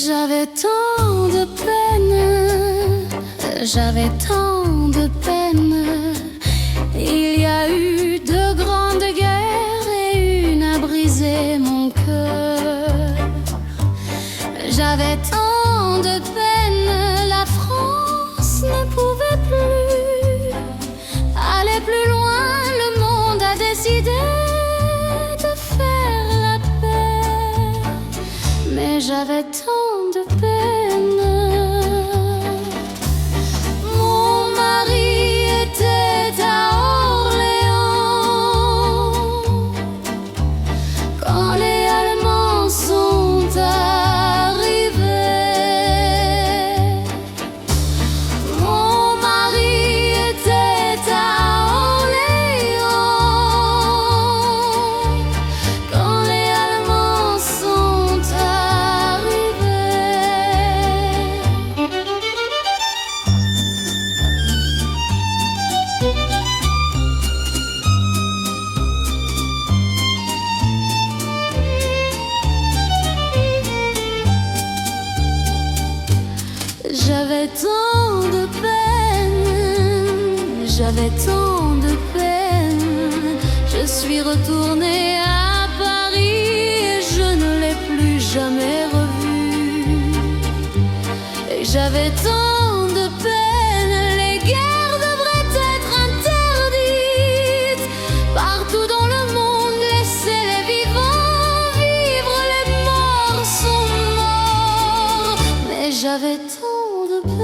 J'avais tant de peine, j'avais tant de peine. Il y a eu de grandes guerres et une a brisé mon cœur. J'avais tant de peine, la France ne pouvait plus aller plus loin. Le monde a décidé de faire la paix, mais j'avais tant de peine. Mon mari était à Orléans quand les Allemands sont arrivés. Mon mari était à Orléans quand les Allemands sont arrivés. J'avais tant de peine, j'avais tant de peine. Je suis retournée à Paris et je ne l'ai plus jamais revu. Et j'avais tant de peine, les guerres devraient être interdites partout dans le monde. Laissez les vivants vivre, les morts sont morts. Mais j'avais tant de peine.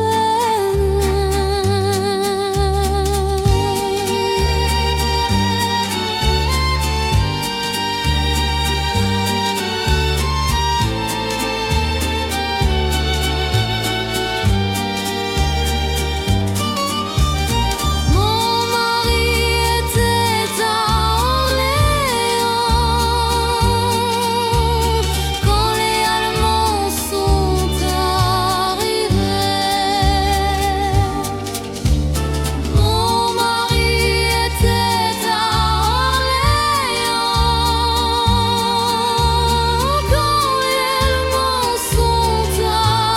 Mon mari était à Orléans quand les Allemands sont arrivés. Mon mari était à Orléans quand les Allemands sont arrivés.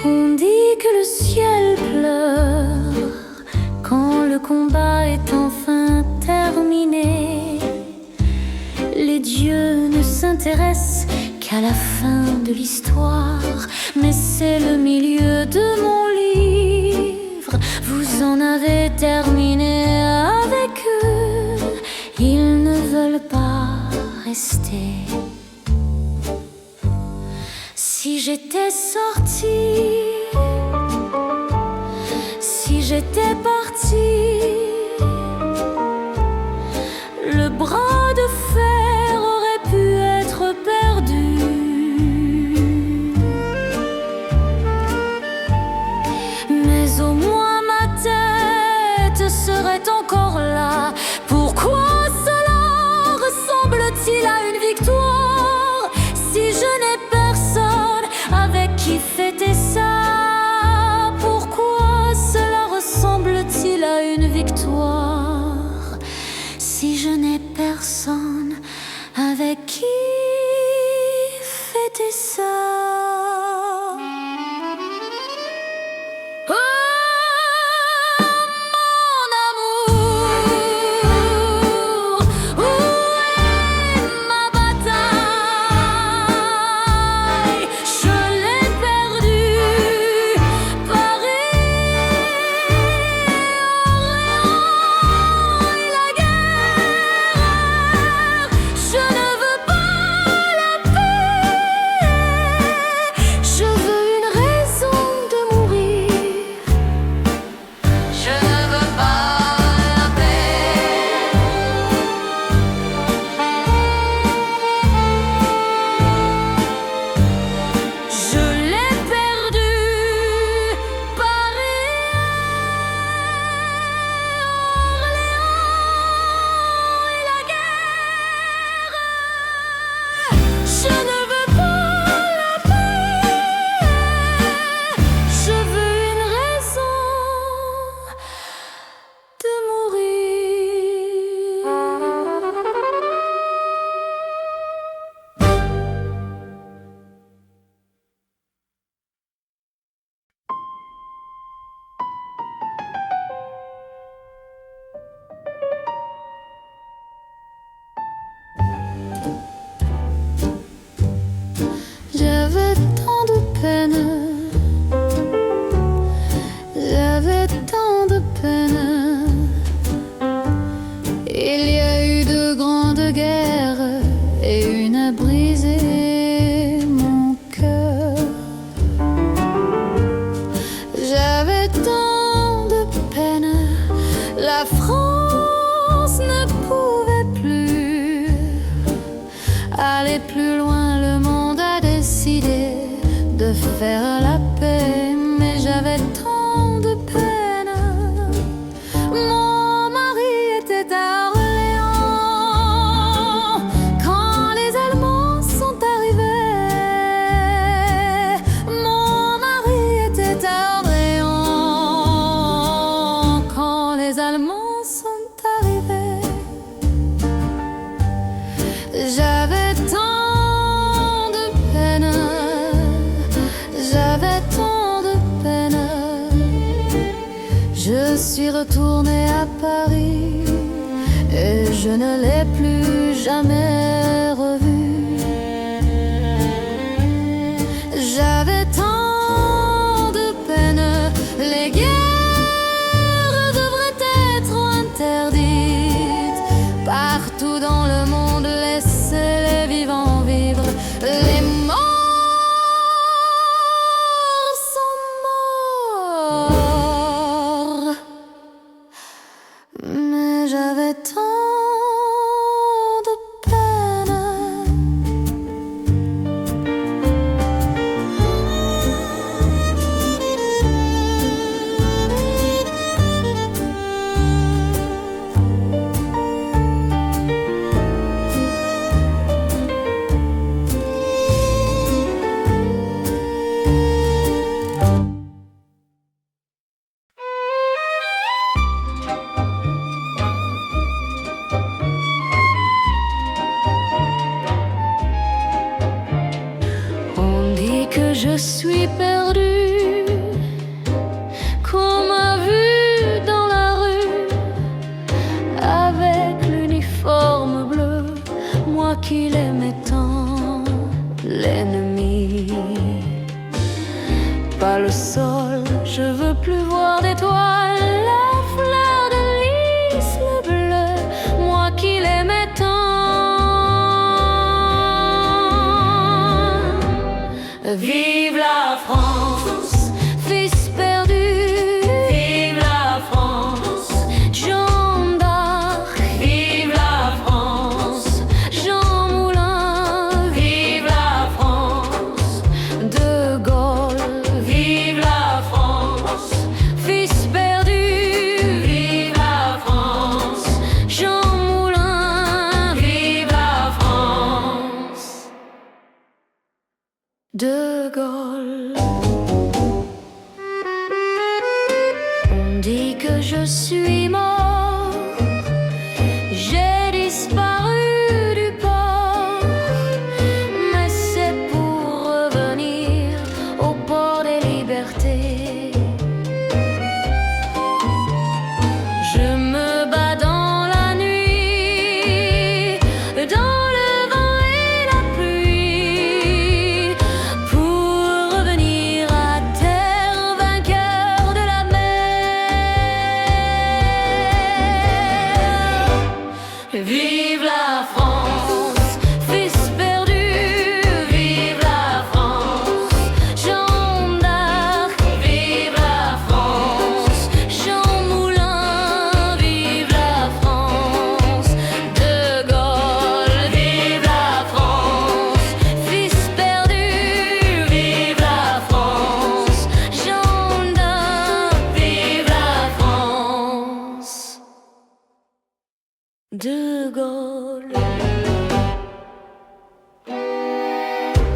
On dit que le ciel pleure quand le combat est enfin terminé. Les dieux ne s'intéressent qu'à la fin de l'histoire, mais c'est le milieu de mon livre. Vous en avez terminé avec eux, ils ne veulent pas rester. Si j'étais sortie, si j'étais partie, le bras de fer aurait pu être perdu. Mais au moins ma tête serait encore là. Pourquoi cela ressemble-t-il à une victoire si je n'ai personne avec qui fêter ça? Pourquoi cela ressemble-t-il à une victoire si je n'ai personne avec qui fêter ça? Oh, mon amour, suis retournée à Paris et je ne l'ai plus jamais revu. J'avais tant de peine, les guerres devraient être interdites. Partout dans le monde, laissez les vivants vivre. Les morts sont morts. Mais j'avais tant de peine. Que je suis perdue, qu'on m'a vue dans la rue avec l'uniforme bleu, moi qui l'aimais tant, l'ennemi. Pas le sol, je veux plus voir d'étoiles, la fleur de lys, le bleu, moi qui l'aimais tant. Vive la France, fils perdu. Vive la France, Jeanne d'Arc. Vive la France, Jean Moulin. Vive la France, De Gaulle. Vive la France, fils perdu. Vive la France, Jean Moulin. Vive la France, De Gaulle. On dit que je suis mort, j'ai disparu du port, mais c'est pour revenir au port des libertés. Je me bats dans la nuit, dans le vent et la pluie, pour revenir à terre, vainqueur de la mer. Vive la France, fils perdu. Vive la France, Jeanne d'Arc. Vive la France, Jean Moulin. Vive la France, De Gaulle. Vive la France, fils perdu. Vive la France, Jeanne d'Arc. Vive la France, De Gaulle.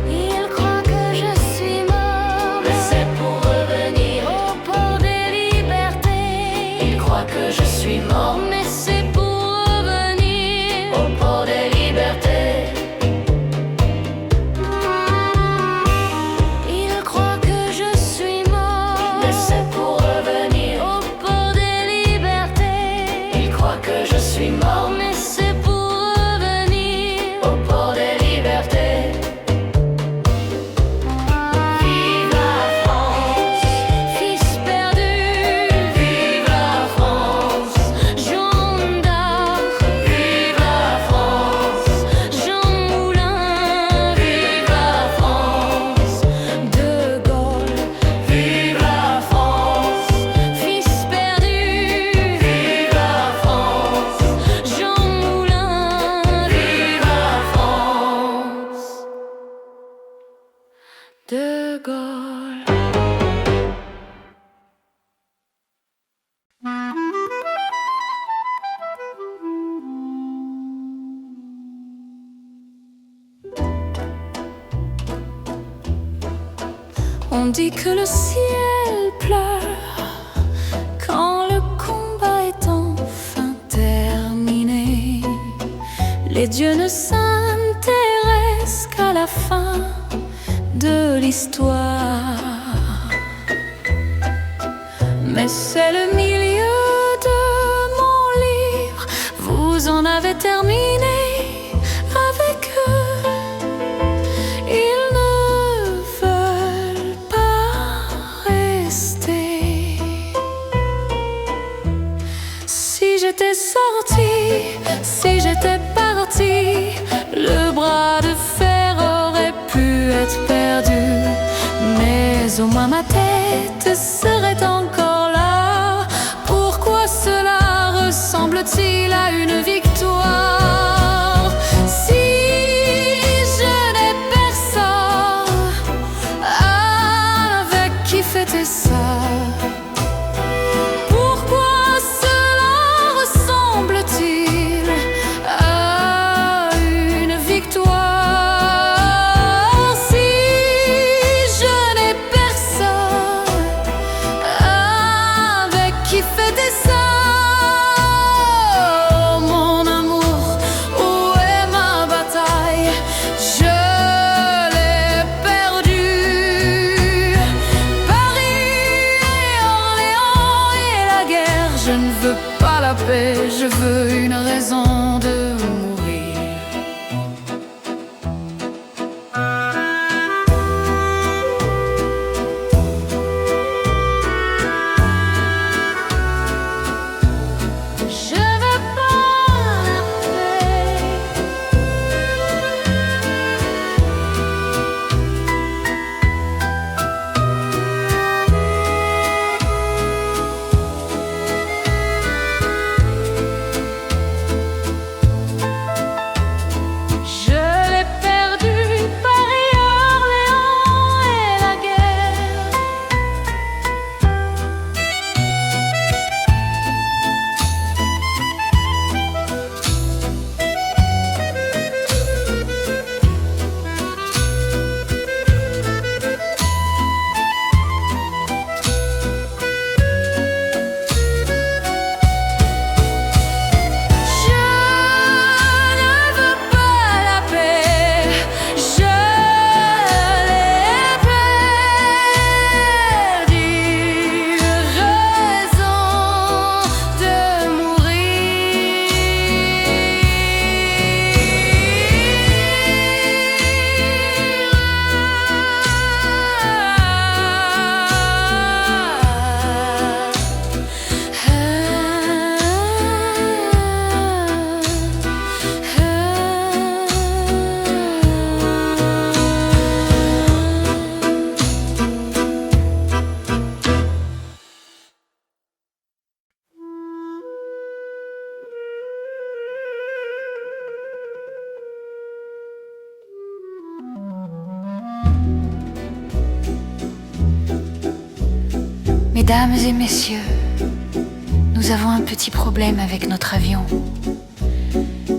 Il croit que je suis mort, mais c'est pour revenir au port des libertés. Il croit que je suis mort, mais c'est pour revenir au port des libertés. Il croit que je suis mort, mais c'est pour revenir au port des libertés. Il croit que je suis mort, mais c'est pour revenir au port des libertés. Vive la France, fils perdu. Vive la France, Jeanne d'Arc. Vive la France, Jean Moulin. Vive la France, De Gaulle. Vive la France, fils perdu. Vive la France, Jean Moulin. Vive la France, De Gaulle. On dit que le ciel pleure quand le combat est enfin terminé. Les dieux ne s'intéressent qu'à la fin de l'histoire. Mais c'est le milieu mais au moins ma tête serait encore là. Pourquoi cela ressemble-t-il à une victoire? Si je n'ai personne avec qui fêter ça, pourquoi cela ressemble-t-il à une victoire? Je ne veux pas la paix, je veux une raison de mourir. Je veux pas la paix. Mesdames et messieurs, nous avons un petit problème avec notre avion.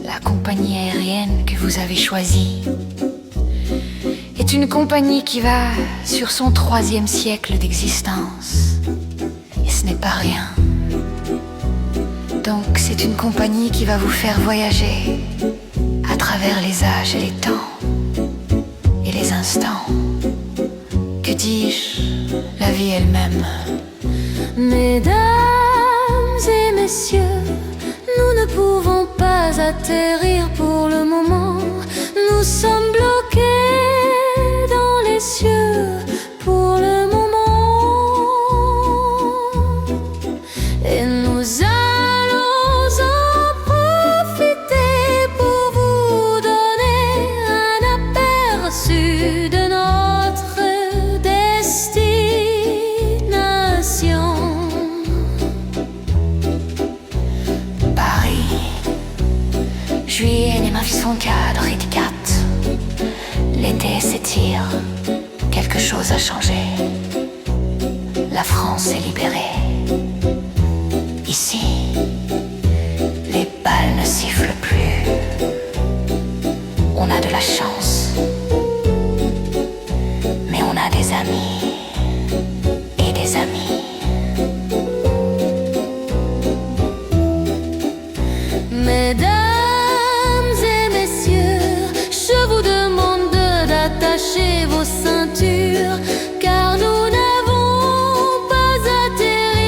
La compagnie aérienne que vous avez choisie est une compagnie qui va sur son 3e siècle d'existence. Et ce n'est pas rien. Donc c'est une compagnie qui va vous faire voyager à travers les âges et les temps et les instants. Que dis-je, la vie elle-même. Mesdames et messieurs, nous ne pouvons pas atterrir pour le moment. Nous sommes bloqués dans les cieux pour le moment. Et nous allons en profiter pour vous donner un aperçu de notre destination. Juillet 1944, l'été s'étire, quelque chose a changé. La France est libérée. Ici, les balles ne sifflent plus. On a de la chance, mais on a des amis et des amis. Mesdames, attachez vos ceintures, car nous n'avons pas atterri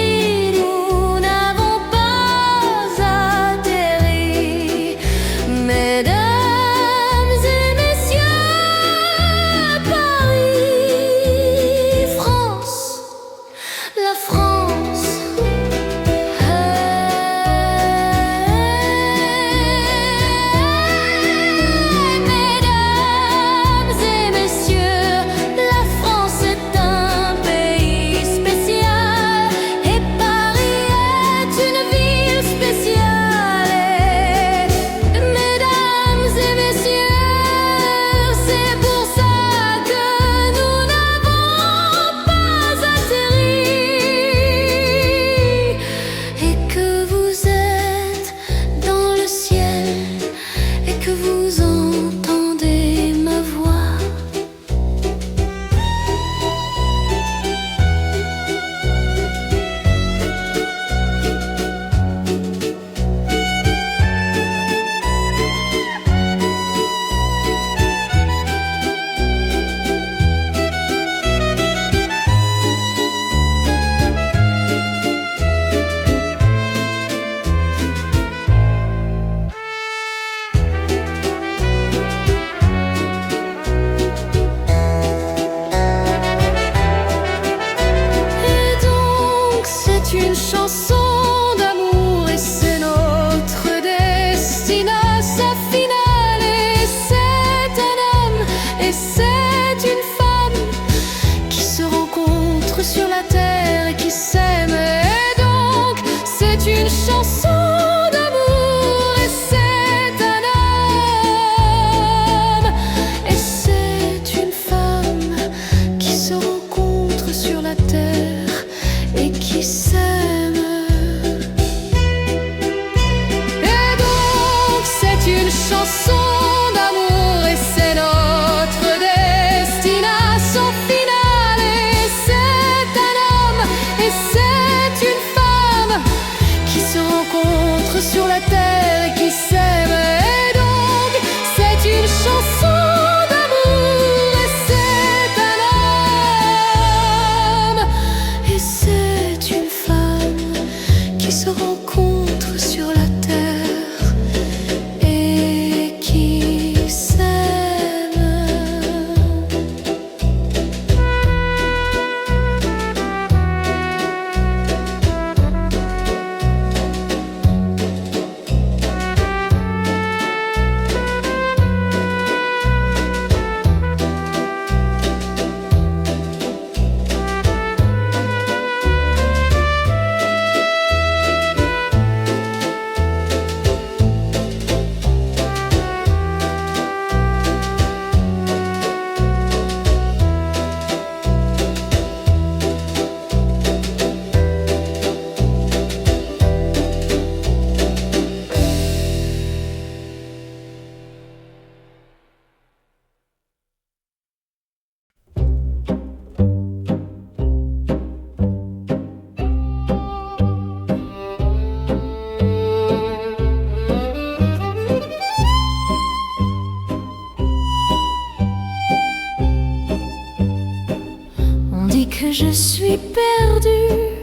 je suis perdue,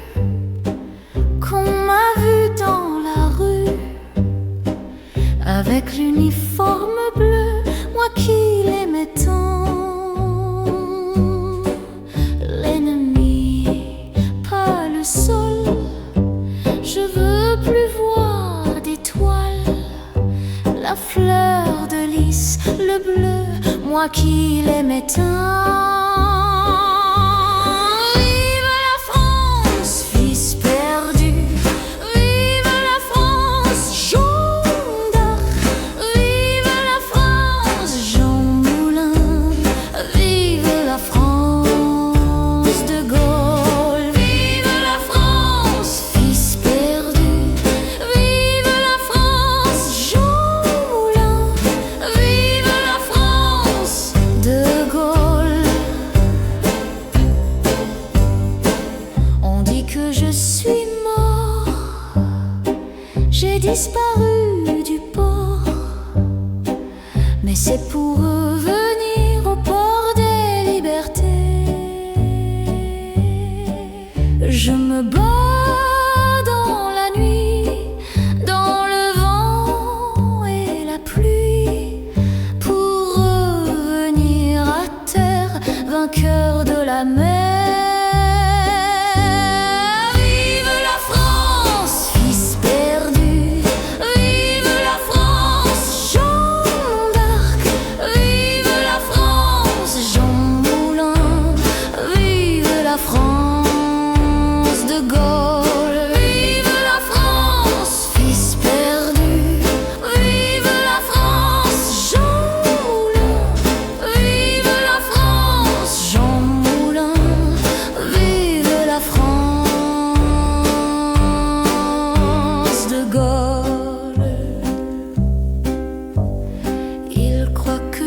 qu'on m'a vue dans la rue, avec l'uniforme bleu, moi qui l'aimais tant. L'ennemi, pas le sol, je veux plus voir d'étoiles. La fleur de lys, le bleu, moi qui l'aimais tant. J'ai disparu du port, mais c'est pour revenir au port des libertés. Je me bats dans la nuit, dans le vent et la pluie, pour revenir à terre, vainqueur de la mer.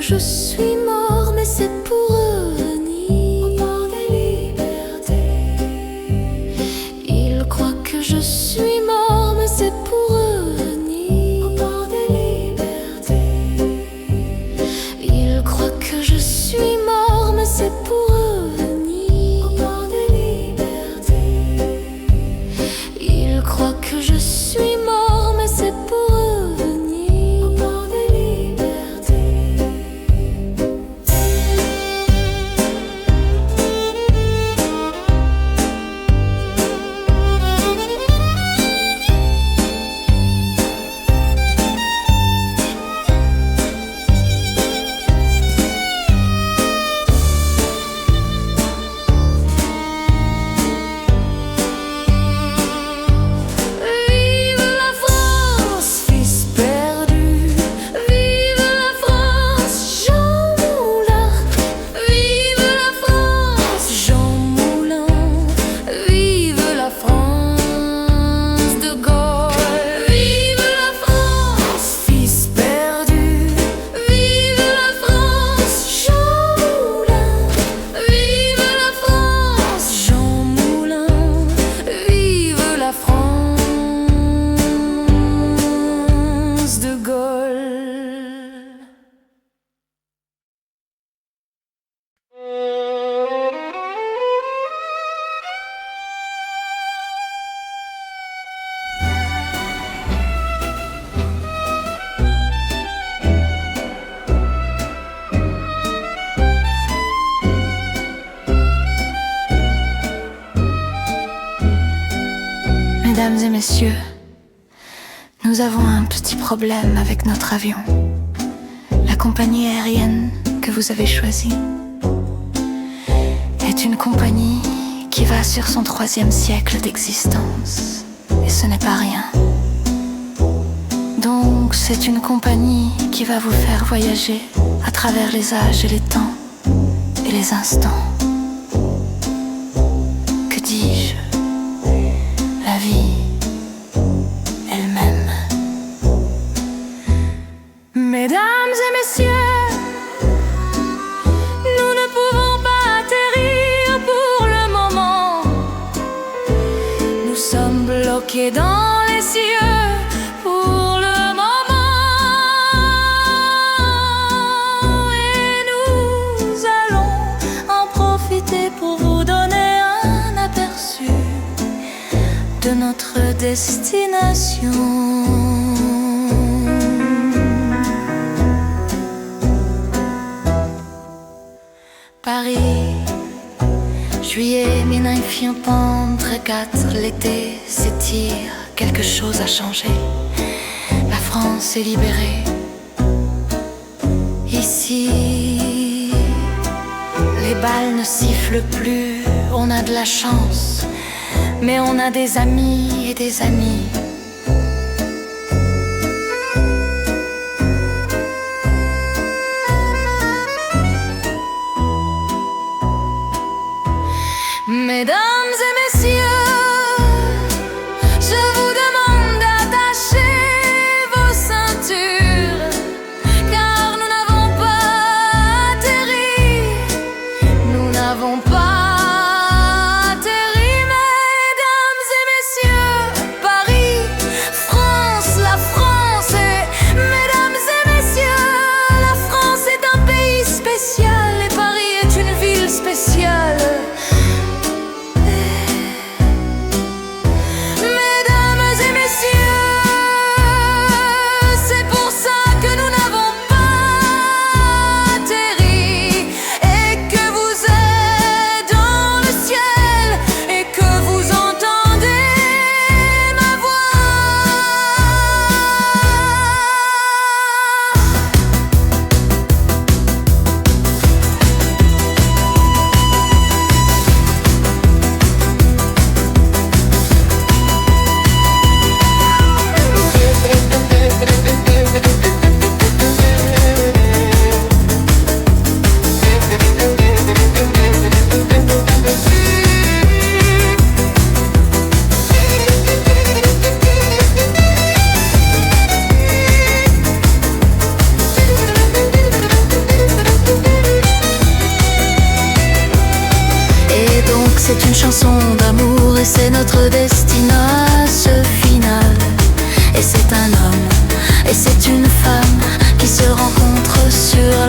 Je suis mort, mais c'est pour revenir au port des libertés. Il croit que je suis mort, mais c'est pour revenir au port des libertés. Il croit que je suis mort, mais c'est pour revenir au port des libertés. Il croit que je suis mort, mais c'est pour revenir au port des libertés. Mesdames et messieurs, nous avons un petit problème avec notre avion. La compagnie aérienne que vous avez choisie est une compagnie qui va sur son 3e siècle d'existence. Et ce n'est pas rien. Donc c'est une compagnie qui va vous faire voyager à travers les âges et les temps et les instants. Que dis-je ? La vie elle-même. Mesdames et messieurs, nous ne pouvons pas atterrir pour le moment. Nous sommes bloqués dans les cieux pour le moment. Et nous allons en profiter pour vous donner un notre destination. Paris, juillet 1934, l'été s'étire, quelque chose a changé. La France est libérée. Ici, les balles ne sifflent plus, on a de la chance, mais on a des amis et des amis. Mesdames et messieurs, je vous demande d'attacher vos ceintures, car nous n'avons pas atterri, nous n'avons pas atterri. Mesdames et messieurs, Paris, France, la France est, mesdames et messieurs, la France est un pays spécial et Paris est une ville spéciale. C'est une chanson d'amour et c'est notre destination finale. Et c'est un homme et c'est une femme qui se rencontrent sur